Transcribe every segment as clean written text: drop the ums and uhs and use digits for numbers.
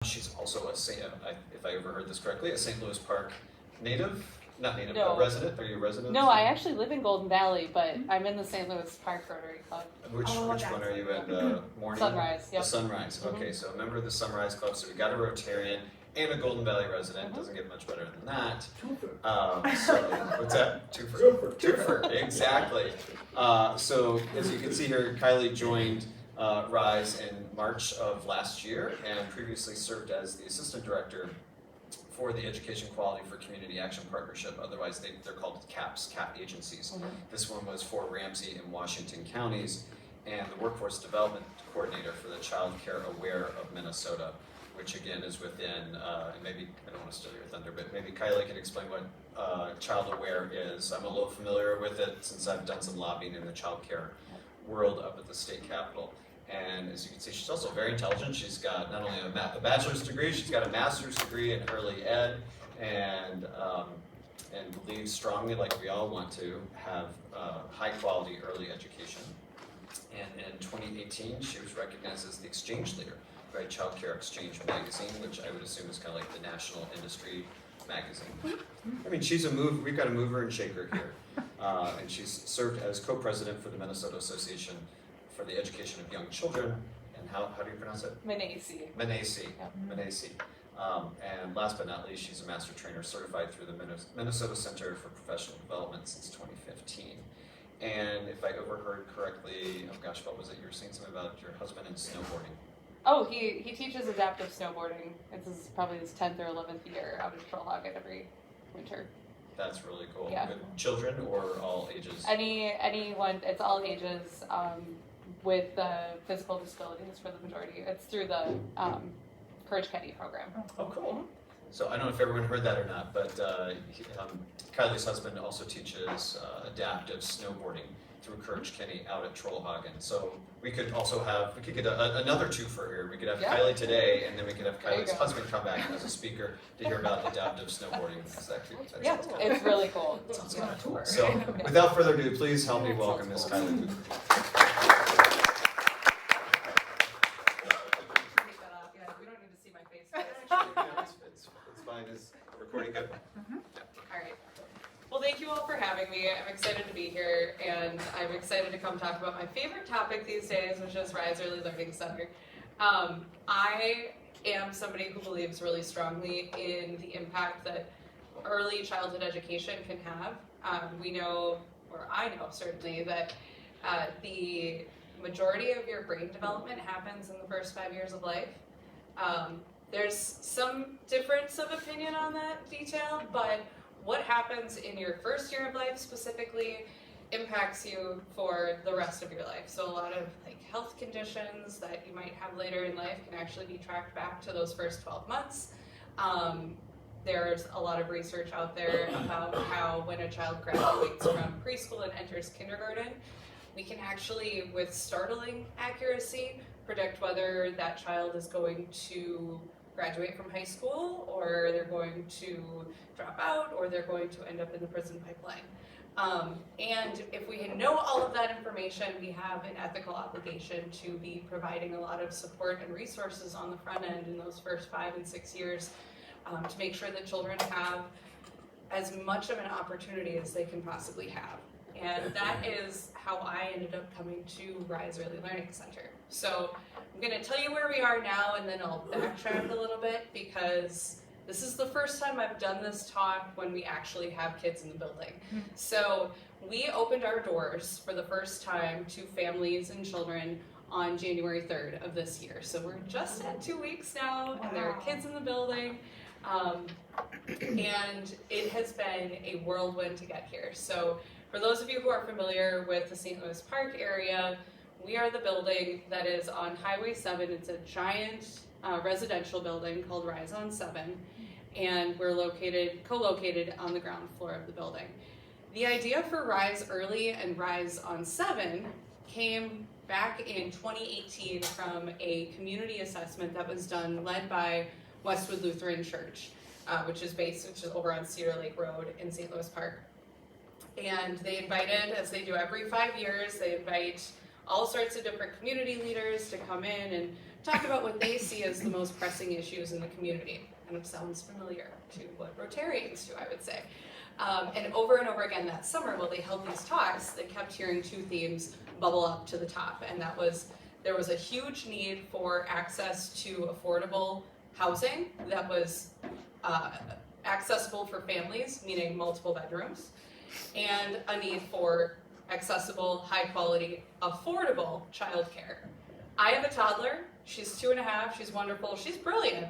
She's also a if I overheard this correctly, a St. Louis Park native. Not native, No. but resident. Are you a resident? No, I actually live in Golden Valley, but I'm in the St. Louis Park Rotary Club. Which one are you in? Morning? Sunrise, yep. The Sunrise. Okay, so a member of the Sunrise Club. So we got a Rotarian and a Golden Valley resident. Doesn't get much better than that. So what's that? Twofer. Exactly. So as you can see here, Kylie joined RISE in March of last year and previously served as the assistant director for the Education Quality for Community Action Partnership. Otherwise they're called CAPs, CAP agencies. This one was for Ramsey and Washington counties, and the Workforce Development Coordinator for the Child Care Aware of Minnesota, which again is within, and maybe, I don't want to steal your thunder, but maybe Kylie can explain what Child Aware is. I'm a little familiar with it since I've done some lobbying in the child care world up at the state capitol. And as you can see, she's also very intelligent. She's got not only a bachelor's degree, she's got a master's degree in early ed, and believes strongly, like we all want to, have high quality early education. And in 2018, she was recognized as the exchange leader by Child Care Exchange magazine, which I would assume is kind of like the national industry magazine. I mean, we've got a mover and shaker here. And she's served as co-president for the Minnesota Association for the Education of Young Children, and how do you pronounce it? MnAEYC. MnAEYC. Yep. MnAEYC. And last but not least, she's a master trainer certified through the Minnesota Center for Professional Development since 2015. And if I overheard correctly, oh gosh, what was it? You were saying something about your husband and snowboarding. Oh, he teaches adaptive snowboarding. It's probably his 10th or 11th year out of Trollhagen every winter. That's really cool. Yeah. With children or all ages? Anyone, it's all ages, with physical disabilities for the majority. It's through the Courage Kenny program. Oh, cool. So I don't know if everyone heard that or not, but Kylie's husband also teaches adaptive snowboarding through Courage Kenny out at Trollhagen. So we could get another twofer here. We could have Kylie today, and then we could have Kylie's husband come back as a speaker to hear about adaptive snowboarding. It's really cool. That sounds kind of cool. So without further ado, please help me welcome Ms. Kylie Cooper. It's fine. Is recording good? All right. Well, thank you all for having me. I'm excited to be here, and I'm excited to come talk about my favorite topic these days, which is RISE Early Learning Center. I am somebody who believes really strongly in the impact that early childhood education can have. We know, or I know certainly, that the majority of your brain development happens in the first 5 years of life. There's some difference of opinion on that detail, but what happens in your first year of life specifically impacts you for the rest of your life. So a lot of health conditions that you might have later in life can actually be tracked back to those first 12 months. There's a lot of research out there about how when a child graduates from preschool and enters kindergarten, we can actually, with startling accuracy, predict whether that child is going to graduate from high school, or they're going to drop out, or they're going to end up in the prison pipeline. And if we know all of that information, we have an ethical obligation to be providing a lot of support and resources on the front end in those first 5 and 6 years to make sure that children have as much of an opportunity as they can possibly have. And that is how I ended up coming to RISE Early Learning Center. So I'm going to tell you where we are now, and then I'll backtrack a little bit, because this is the first time I've done this talk when we actually have kids in the building. So we opened our doors for the first time to families and children on January 3rd of this year. So we're just at 2 weeks now, and there are kids in the building. And it has been a whirlwind to get here. So for those of you who are familiar with the St. Louis Park area, we are the building that is on Highway 7. It's a giant residential building called RISE on 7, and we're co-located on the ground floor of the building. The idea for RISE Early and RISE on 7 came back in 2018 from a community assessment that was done, led by Westwood Lutheran Church, which is over on Cedar Lake Road in St. Louis Park. And they invited, as they do every 5 years, they invite all sorts of different community leaders to come in and talk about what they see as the most pressing issues in the community. And it sounds familiar to what Rotarians do, I would say. And over again that summer, while they held these talks, they kept hearing two themes bubble up to the top, and that was there was a huge need for access to affordable housing that was accessible for families, meaning multiple bedrooms, and a need for accessible, high quality, affordable childcare. I have a toddler, she's 2.5, she's wonderful, she's brilliant,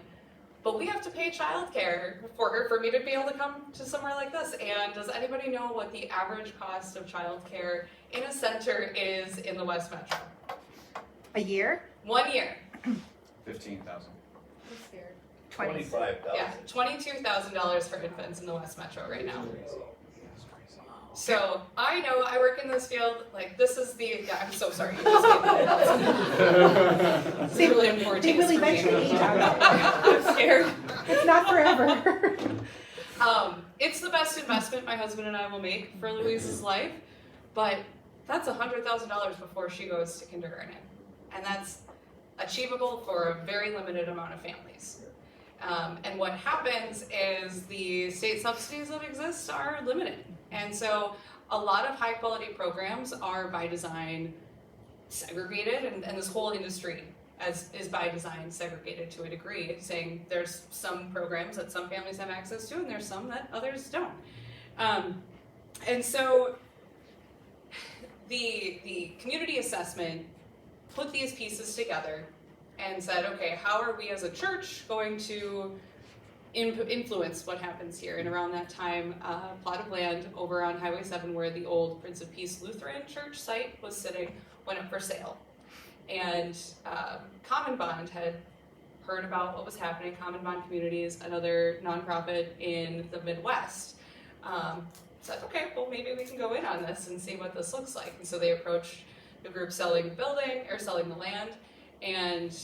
but we have to pay childcare for her for me to be able to come to somewhere like this. And does anybody know what the average cost of childcare in a center is in the West Metro? A year? 1 year. 15,000. I'm scared. 25,000. Yeah, $22,000 for infants in the West Metro right now. So I know I work in this field, like this is the, yeah, I'm so sorry. You just made that. It's really important. They really venture age out there. I'm scared. It's not forever. It's the best investment my husband and I will make for Louise's life, but that's $100,000 before she goes to kindergarten. And that's achievable for a very limited amount of families. And what happens is the state subsidies that exist are limited. And so a lot of high quality programs are by design segregated, and this whole industry is by design segregated to a degree, saying there's some programs that some families have access to and there's some that others don't. And so the community assessment put these pieces together and said, okay, how are we as a church going to influence what happens here? And around that time, a plot of land over on Highway 7 where the old Prince of Peace Lutheran Church site was sitting went up for sale. And Common Bond had heard about what was happening. Common Bond Communities, another nonprofit in the Midwest, said, okay, well maybe we can go in on this and see what this looks like. And so they approached the group selling the building, or selling the land, and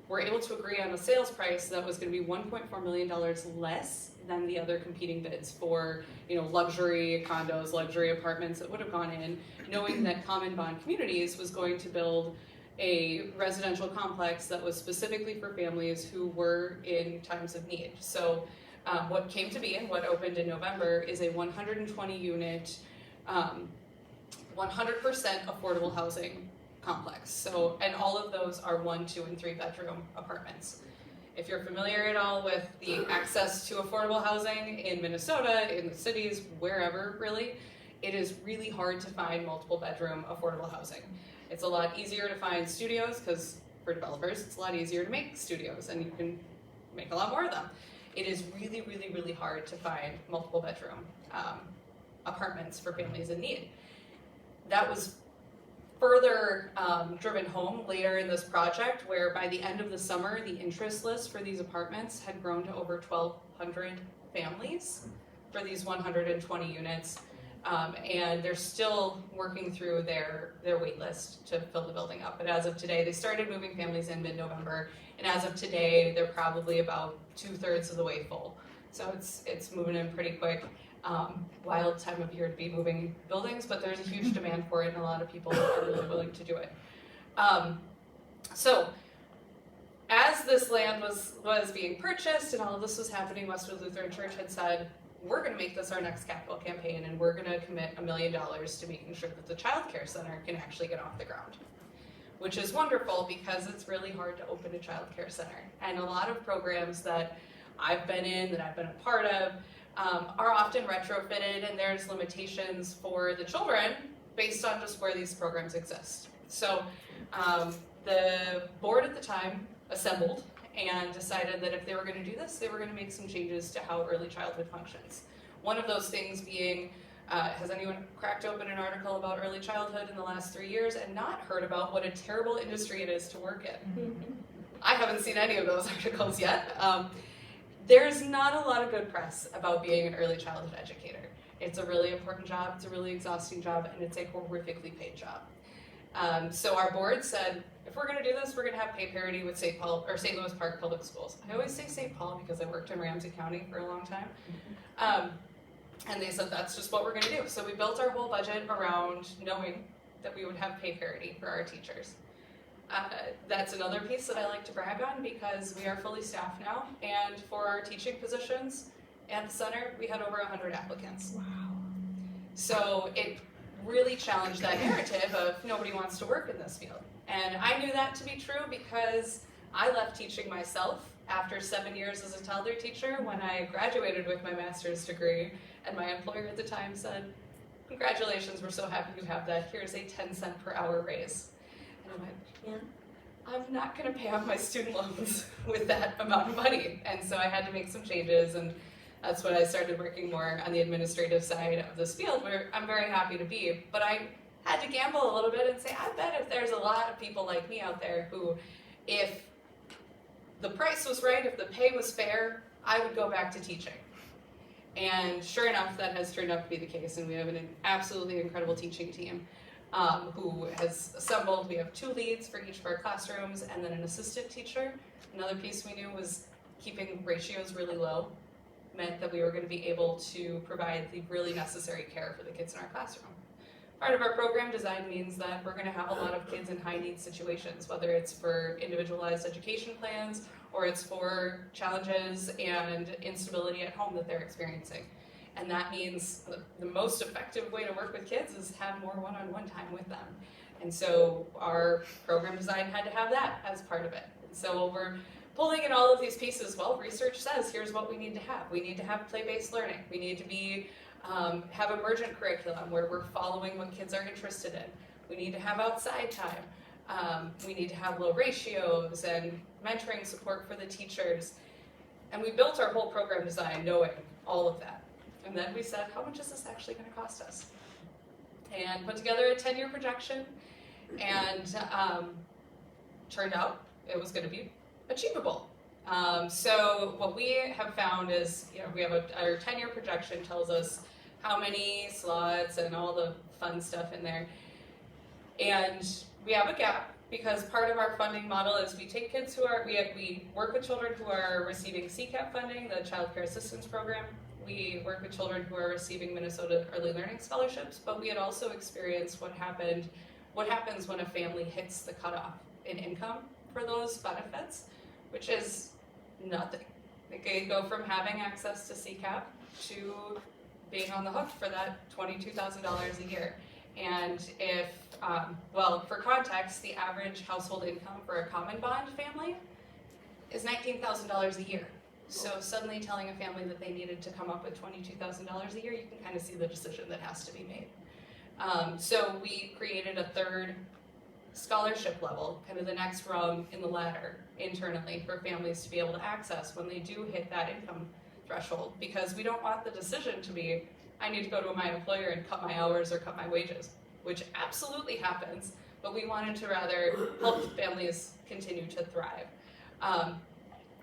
were able to agree on a sales price that was going to be $1.4 million less than the other competing bids for, luxury condos, luxury apartments that would have gone in, knowing that Common Bond Communities was going to build a residential complex that was specifically for families who were in times of need. So what came to be and what opened in November is a 120 unit, 100% affordable housing complex. So, and all of those are 1, 2, and 3 bedroom apartments. If you're familiar at all with the access to affordable housing in Minnesota, in the cities, wherever really, it is really hard to find multiple bedroom affordable housing. It's a lot easier to find studios because for developers, it's a lot easier to make studios and you can make a lot more of them. It is really, really, really hard to find multiple bedroom apartments for families in need. That was further driven home later in this project, where by the end of the summer, the interest list for these apartments had grown to over 1,200 families for these 120 units. And they're still working through their wait list to fill the building up. But as of today, they started moving families in mid-November, and as of today, they're probably about 2/3 of the way full. So it's moving in pretty quick. Wild time of year to be moving buildings, but there's a huge demand for it and a lot of people are really willing to do it. So as this land was being purchased and all of this was happening, Westwood Lutheran Church had said, we're going to make this our next capital campaign and we're going to commit $1 million to making sure that the child care center can actually get off the ground. Which is wonderful because it's really hard to open a child care center. And a lot of programs that I've been in, that I've been a part of, are often retrofitted, and there's limitations for the children based on just where these programs exist. So the board at the time assembled and decided that if they were going to do this, they were going to make some changes to how early childhood functions. One of those things being, has anyone cracked open an article about early childhood in the last 3 years and not heard about what a terrible industry it is to work in? Mm-hmm. I haven't seen any of those articles yet. There's not a lot of good press about being an early childhood educator. It's a really important job, it's a really exhausting job, and it's a horrifically paid job. So our board said, if we're going to do this, we're going to have pay parity with St. Louis Park Public Schools. I always say St. Paul because I worked in Ramsey County for a long time. And they said that's just what we're going to do. So we built our whole budget around knowing that we would have pay parity for our teachers. That's another piece that I like to brag on because we are fully staffed now, and for our teaching positions at the center, we had over 100 applicants. Wow. So it really challenged that narrative of nobody wants to work in this field. And I knew that to be true because I left teaching myself after 7 years as a toddler teacher when I graduated with my master's degree, and my employer at the time said, "Congratulations, we're so happy you have that. Here's a 10-cent per hour raise." And I went, "Yeah, I'm not gonna pay off my student loans with that amount of money." And so I had to make some changes, and that's when I started working more on the administrative side of this field, where I'm very happy to be. But I had to gamble a little bit and say, I bet if there's a lot of people like me out there who, if the price was right, if the pay was fair, I would go back to teaching. And sure enough, that has turned out to be the case, and we have an absolutely incredible teaching team who has assembled. We have 2 leads for each of our classrooms, and then an assistant teacher. Another piece we knew was keeping ratios really low meant that we were going to be able to provide the really necessary care for the kids in our classroom. Part of our program design means that we're going to have a lot of kids in high need situations, whether it's for individualized education plans or it's for challenges and instability at home that they're experiencing. And that means the most effective way to work with kids is have more one-on-one time with them. And so our program design had to have that as part of it. And so we're pulling in all of these pieces. Well, research says here's what we need to have. We need to have play-based learning. We need to be have emergent curriculum where we're following what kids are interested in. We need to have outside time. We need to have low ratios and mentoring support for the teachers. And we built our whole program design knowing all of that. And then we said, how much is this actually going to cost us? And put together a 10-year projection, and turned out it was going to be achievable. So what we have found is, we have our 10-year projection tells us how many slots and all the fun stuff in there. And we have a gap because part of our funding model is we take kids who are, we work with children who are receiving CAPRW funding, the Child Care Assistance Program. We work with children who are receiving Minnesota Early Learning Scholarships, but we had also experienced what happens when a family hits the cutoff in income for those benefits, which is nothing. They can go from having access to CCAP to being on the hook for that $22,000 a year. And if, for context, the average household income for a common bond family is $19,000 a year. So suddenly telling a family that they needed to come up with $22,000 a year, you can kind of see the decision that has to be made. So we created a third scholarship level, kind of the next rung in the ladder internally for families to be able to access when they do hit that income threshold, because we don't want the decision to be, I need to go to my employer and cut my hours or cut my wages, which absolutely happens, but we wanted to rather help families continue to thrive.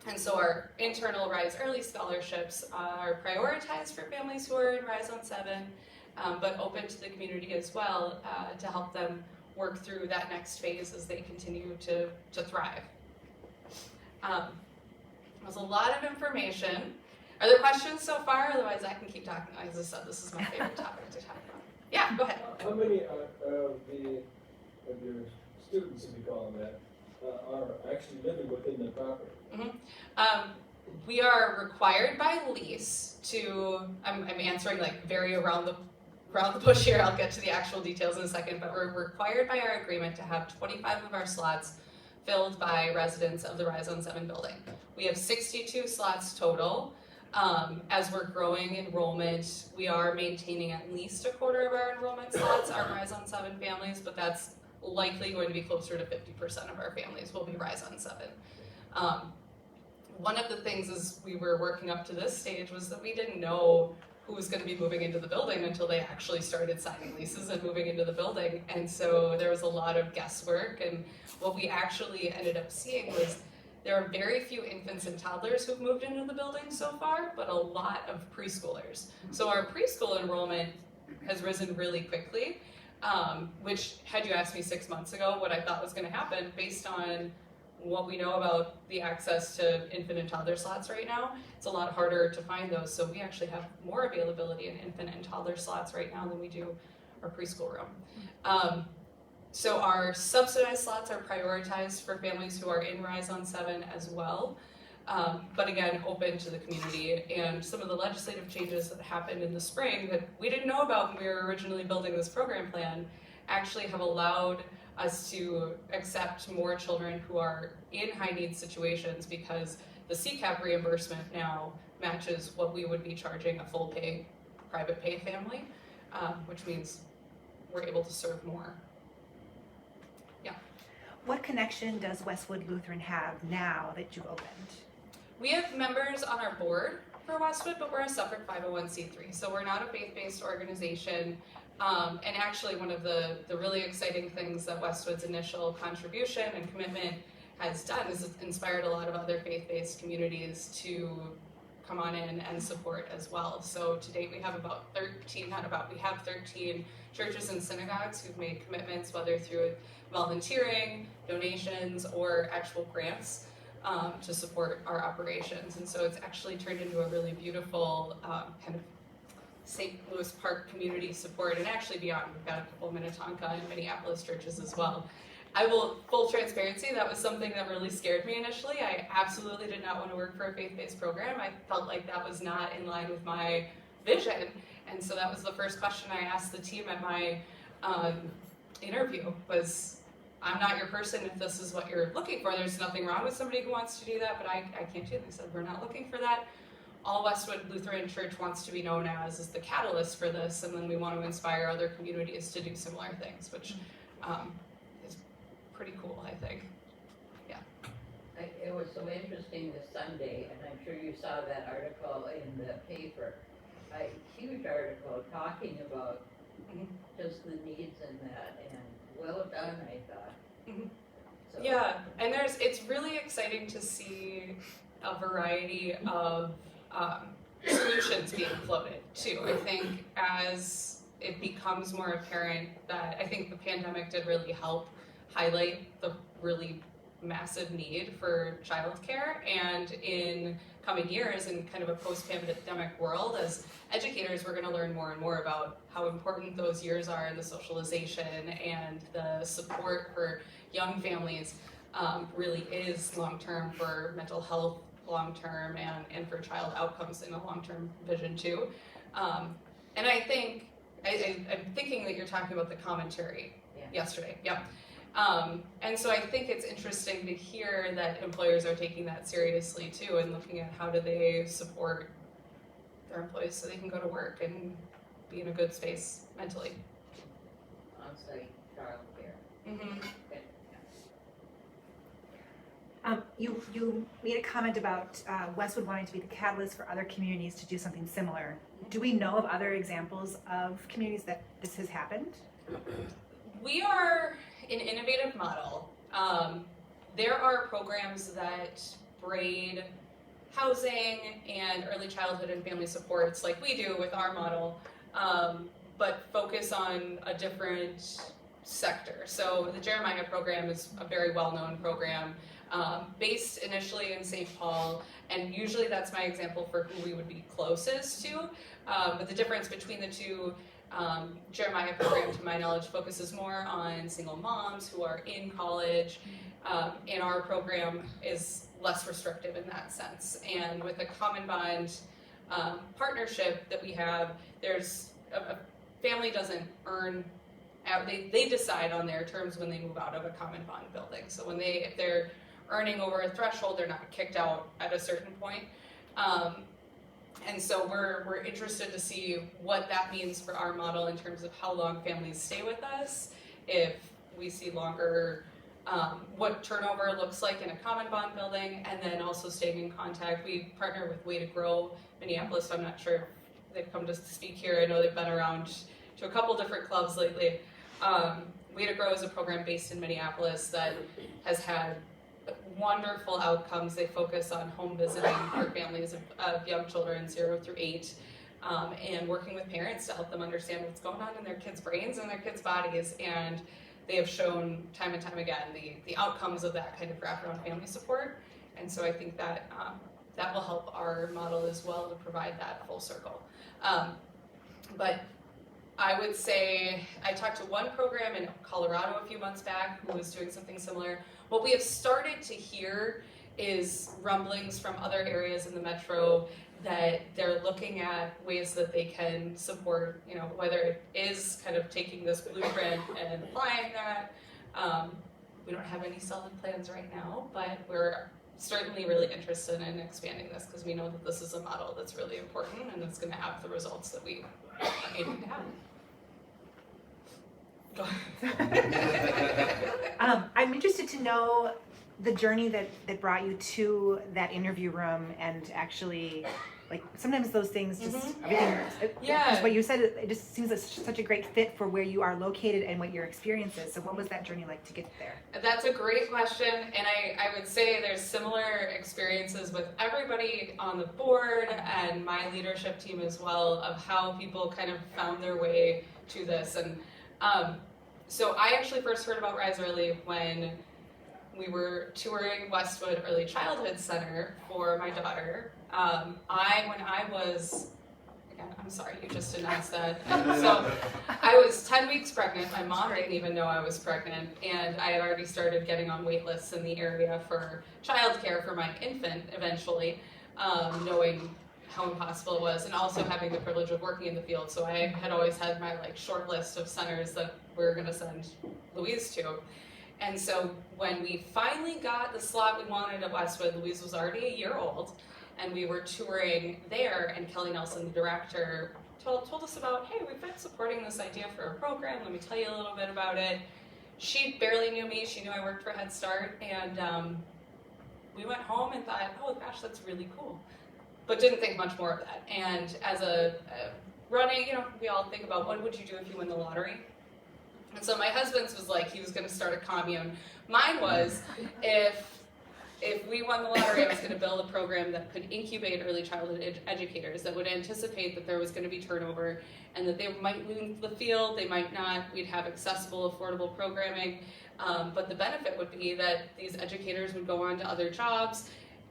And so our internal Rise Early scholarships are prioritized for families who are in Rise on 7, but open to the community as well to help them work through that next phase as they continue to thrive. There's a lot of information. Are there questions so far? Otherwise I can keep talking. As I said, this is my favorite topic to talk about. Yeah, go ahead. How many of your students, if you call them that, are actually living within the property? Mm-hmm. We are required by lease to, I'm answering like very around the bush here, I'll get to the actual details in a second, but we're required by our agreement to have 25 of our slots filled by residents of the Rise on 7 building. We have 62 slots total. As we're growing enrollment, we are maintaining at least a quarter of our enrollment slots are Rise on 7 families, but that's likely going to be closer to 50% of our families will be Rise on 7. One of the things as we were working up to this stage was that we didn't know who was going to be moving into the building until they actually started signing leases and moving into the building. And so there was a lot of guesswork, and what we actually ended up seeing was there are very few infants and toddlers who've moved into the building so far, but a lot of preschoolers. So our preschool enrollment has risen really quickly, which had you asked me 6 months ago what I thought was going to happen based on what we know about the access to infant and toddler slots right now, it's a lot harder to find those. So we actually have more availability in infant and toddler slots right now than we do our preschool room. So our subsidized slots are prioritized for families who are in Rise on 7 as well, but again, open to the community. And some of the legislative changes that happened in the spring that we didn't know about when we were originally building this program plan actually have allowed us to accept more children who are in high need situations, because the CCAP reimbursement now matches what we would be charging a full pay, private pay family, which means we're able to serve more. What connection does Westwood Lutheran have now that you've opened? We have members on our board for Westwood, but we're a separate 501c3, so we're not a faith-based organization. And actually, one of the really exciting things that Westwood's initial contribution and commitment has done is it's inspired a lot of other faith-based communities to come on in and support as well. So to date, we have we have 13 churches and synagogues who've made commitments, whether through volunteering, donations, or actual grants to support our operations. And so it's actually turned into a really beautiful kind of St. Louis Park community support, and actually beyond. We've got a couple of Minnetonka and Minneapolis churches as well. Full transparency, that was something that really scared me initially. I absolutely did not want to work for a faith-based program. I felt like that was not in line with my vision. And so that was the first question I asked the team at my interview was, I'm not your person if this is what you're looking for. There's nothing wrong with somebody who wants to do that, but I can't do it. They said, we're not looking for that. All Westwood Lutheran Church wants to be known as is the catalyst for this, and then we want to inspire other communities to do similar things, which is pretty cool, I think. Yeah. It was so interesting this Sunday, and I'm sure you saw that article in the paper, a huge article talking about just the needs in that, and well done, I thought. Mhm. So, Yeah, and it's really exciting to see a variety of solutions being floated too. I think as it becomes more apparent that I think the pandemic did really help highlight the really massive need for childcare, and in coming years in kind of a post-pandemic world, as educators, we're going to learn more and more about how important those years are in the socialization and the support for young families really is long-term for mental health long-term and for child outcomes in a long-term vision too. And I think, I'm thinking that you're talking about the commentary yesterday. Yep. And so I think it's interesting to hear that employers are taking that seriously too, and looking at how do they support their employees so they can go to work and be in a good space mentally. on-site childcare. Mm-hmm. You made a comment about Westwood wanting to be the catalyst for other communities to do something similar. Do we know of other examples of communities that this has happened? We are an innovative model. There are programs that braid housing and early childhood and family supports like we do with our model, but focus on a different sector. So the Jeremiah program is a very well-known program, based initially in St. Paul, and usually that's my example for who we would be closest to. But the difference between the two, Jeremiah program, to my knowledge, focuses more on single moms who are in college, and our program is less restrictive in that sense. And with the Common Bond partnership that we have, there's a family doesn't earn, they decide on their terms when they move out of a Common Bond building. So when if they're earning over a threshold, they're not kicked out at a certain point. And so we're interested to see what that means for our model in terms of how long families stay with us, if we see longer, what turnover looks like in a Common Bond building, and then also staying in contact. We partner with Way to Grow Minneapolis, so I'm not sure if they've come to speak here. I know they've been around to a couple different clubs lately. Way to Grow is a program based in Minneapolis that has had wonderful outcomes. They focus on home visiting for families of young children 0 through 8, and working with parents to help them understand what's going on in their kids' brains and their kids' bodies. And they have shown time and time again the outcomes of that kind of wraparound family support. And so I think that that will help our model as well to provide that full circle. But I would say I talked to one program in Colorado a few months back who was doing something similar. What we have started to hear is rumblings from other areas in the metro that they're looking at ways that they can support, you know, whether it is kind of taking this blueprint and applying that. We don't have any solid plans right now, but we're certainly really interested in expanding this because we know that this is a model that's really important and it's going to have the results that we are aiming to have. Go ahead. I'm interested to know the journey that brought you to that interview room and actually, like, sometimes those things just, everything, Yeah. what you said, it just seems like such a great fit for where you are located and what your experience is. So what was that journey like to get there? That's a great question, and I would say there's similar experiences with everybody on the board and my leadership team as well of how people kind of found their way to this. And so I actually first heard about Rise Early when we were touring Westwood Early Childhood Center for my daughter. When I was, again, I'm sorry, you just announced that. So I was 10 weeks pregnant. My mom didn't even know I was pregnant, and I had already started getting on wait lists in the area for childcare for my infant eventually, knowing how impossible it was, and also having the privilege of working in the field. So I had always had my short list of centers that we were going to send Louise to. And so when we finally got the slot we wanted at Westwood, Louise was already a year old, and we were touring there, and Kelly Nelson, the director, told us about, hey, we've been supporting this idea for a program, let me tell you a little bit about it. She barely knew me, she knew I worked for Head Start, and we went home and thought, oh gosh, that's really cool. But didn't think much more of that. And as a running, we all think about what would you do if you win the lottery? And so my husband's was like, he was gonna start a commune. Mine was, if we won the lottery, I was gonna build a program that could incubate early childhood educators that would anticipate that there was gonna be turnover and that they might leave the field, they might not, we'd have accessible, affordable programming. But the benefit would be that these educators would go on to other jobs,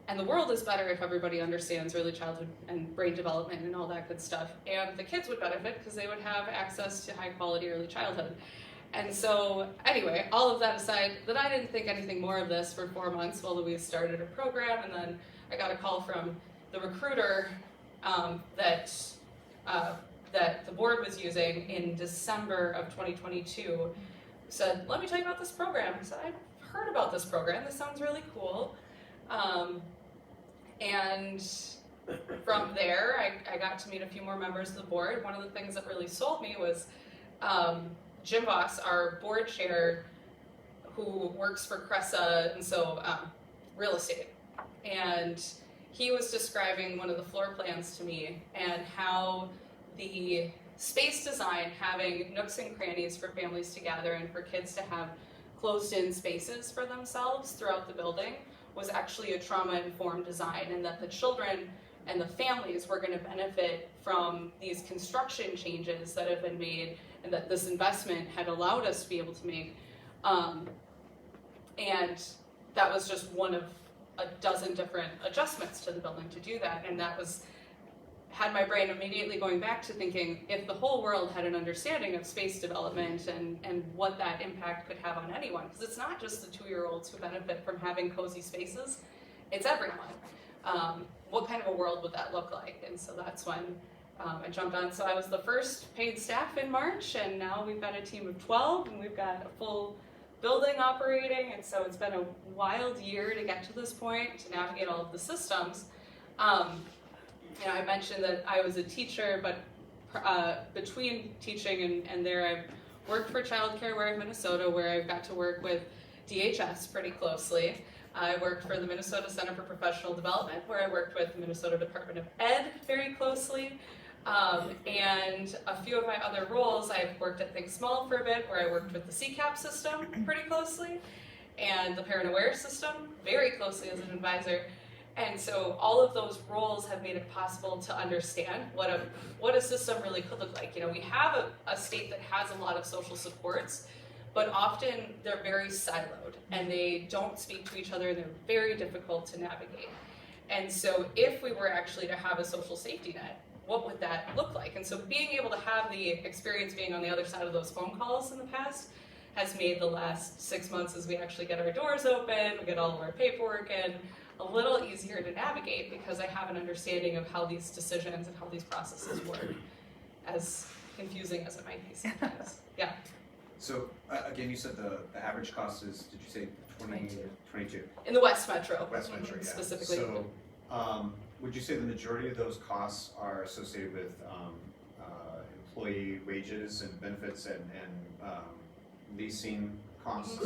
and the world is better if everybody understands early childhood and brain development and all that good stuff. And the kids would benefit because they would have access to high quality early childhood. And so, anyway, all of that aside, that I didn't think anything more of this for 4 months while Louise started her program, and then I got a call from the recruiter that the board was using in December of 2022, said, let me tell you about this program. I said, I've heard about this program, this sounds really cool. And from there, I got to meet a few more members of the board. One of the things that really sold me was Jim Voss, our board chair, who works for Cressa, and so real estate. And he was describing one of the floor plans to me and how the space design, having nooks and crannies for families to gather and for kids to have closed-in spaces for themselves throughout the building, was actually a trauma-informed design, and that the children and the families were going to benefit from these construction changes that have been made, and that this investment had allowed us to be able to make. And that was just one of a dozen different adjustments to the building to do that, and that had my brain immediately going back to thinking, if the whole world had an understanding of space development and what that impact could have on anyone, because it's not just the 2-year-olds who benefit from having cozy spaces, it's everyone. What kind of a world would that look like? And so that's when I jumped on. So I was the first paid staff in March, and now we've got a team of 12, and we've got a full building operating, and so it's been a wild year to get to this point, to navigate all of the systems. I mentioned that I was a teacher, but between teaching and there, I've worked for Child Care Aware of Minnesota, where I've got to work with DHS pretty closely. I worked for the Minnesota Center for Professional Development, where I worked with the Minnesota Department of Ed very closely. And a few of my other roles, I've worked at Think Small for a bit, where I worked with the CCAP system pretty closely, and the Parent Aware system very closely as an advisor. And so all of those roles have made it possible to understand what a system really could look like. We have a state that has a lot of social supports, but often they're very siloed and they don't speak to each other, and they're very difficult to navigate. And so if we were actually to have a social safety net what would that look like? And so being able to have the experience being on the other side of those phone calls in the past has made the last 6 months, as we actually get our doors open, we get all of our paperwork in, a little easier to navigate, because I have an understanding of how these decisions and how these processes work, as confusing as it might be sometimes. Yeah. So, again, you said the average cost is, did you say 22? In the West Metro. West Metro, yeah. Specifically. So, would you say the majority of those costs are associated with employee wages and benefits and leasing costs?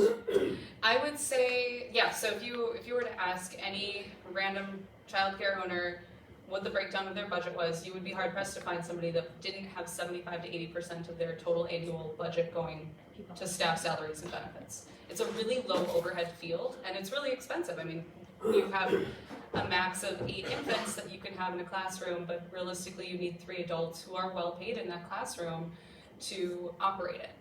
I would say, yeah, so if you were to ask any random childcare owner what the breakdown of their budget was, you would be hard pressed to find somebody that didn't have 75 to 80% of their total annual budget going to staff salaries and benefits. It's a really low overhead field, and it's really expensive. I mean, you have a max of 8 infants that you can have in a classroom, but realistically you need 3 adults who are well paid in that classroom to operate it.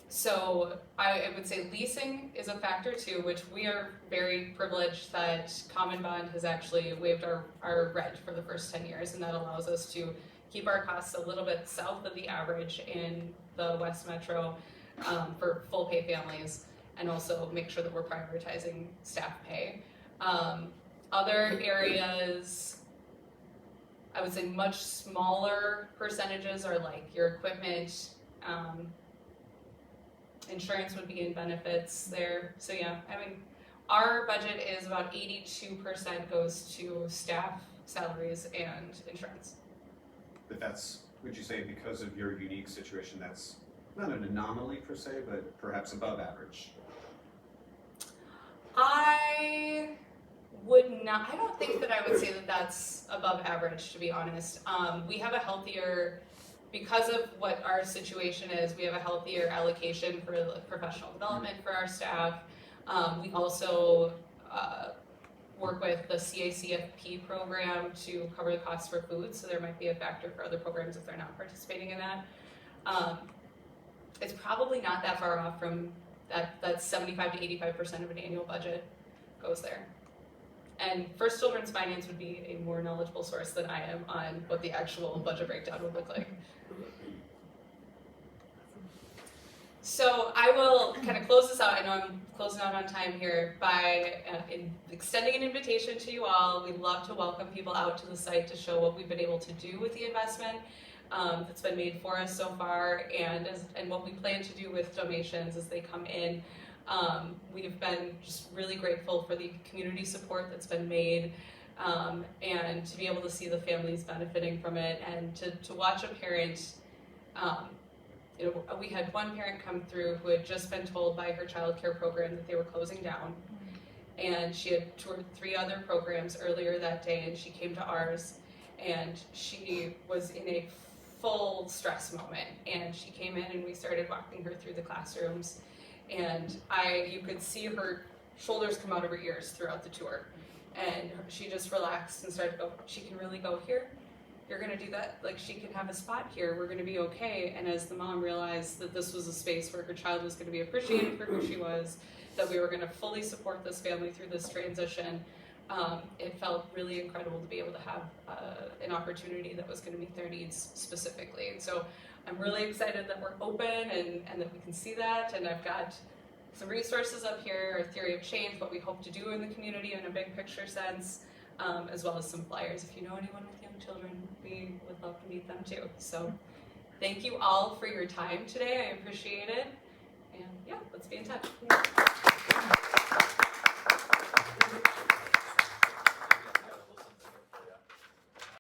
So I would say leasing is a factor too, which we are very privileged that Common Bond has actually waived our rent for the first 10 years, and that allows us to keep our costs a little bit south of the average in the West Metro for full pay families, and also make sure that we're prioritizing staff pay. Other areas, I would say much smaller percentages are like your equipment, insurance would be in benefits there. So yeah, I mean, our budget is about 82% goes to staff salaries and insurance. But that's, would you say, because of your unique situation, that's not an anomaly per se, but perhaps above average? I don't think that I would say that that's above average, to be honest. We have a healthier, because of what our situation is, we have a healthier allocation for professional development for our staff. We also work with the CAPRW program to cover the costs for food, so there might be a factor for other programs if they're not participating in that. It's probably not that far off from that 75 to 85% of an annual budget goes there. And First Children's Finance would be a more knowledgeable source than I am on what the actual budget breakdown would look like. So I will kind of close this out. I know I'm closing out on time here by extending an invitation to you all. We'd love to welcome people out to the site to show what we've been able to do with the investment that's been made for us so far, and what we plan to do with donations as they come in. We've been just really grateful for the community support that's been made, and to be able to see the families benefiting from it, and to watch a parent. We had one parent come through who had just been told by her child care program that they were closing down, and she had toured 3 other programs earlier that day, and she came to ours, and she was in a full stress moment, and she came in and we started walking her through the classrooms, and you could see her shoulders come out of her ears throughout the tour, and she just relaxed and started to go, she can really go here, you're gonna do that, like she can have a spot here, we're gonna be okay. And as the mom realized that this was a space where her child was gonna be appreciated for who she was, that we were gonna fully support this family through this transition, it felt really incredible to be able to have an opportunity that was gonna meet their needs specifically. And so I'm really excited that we're open and that we can see that, and I've got some resources up here, our theory of change, what we hope to do in the community in a big picture sense, as well as some flyers. If you know anyone with young children, we would love to meet them too. So thank you all for your time today. I appreciate it. And yeah, let's be in touch.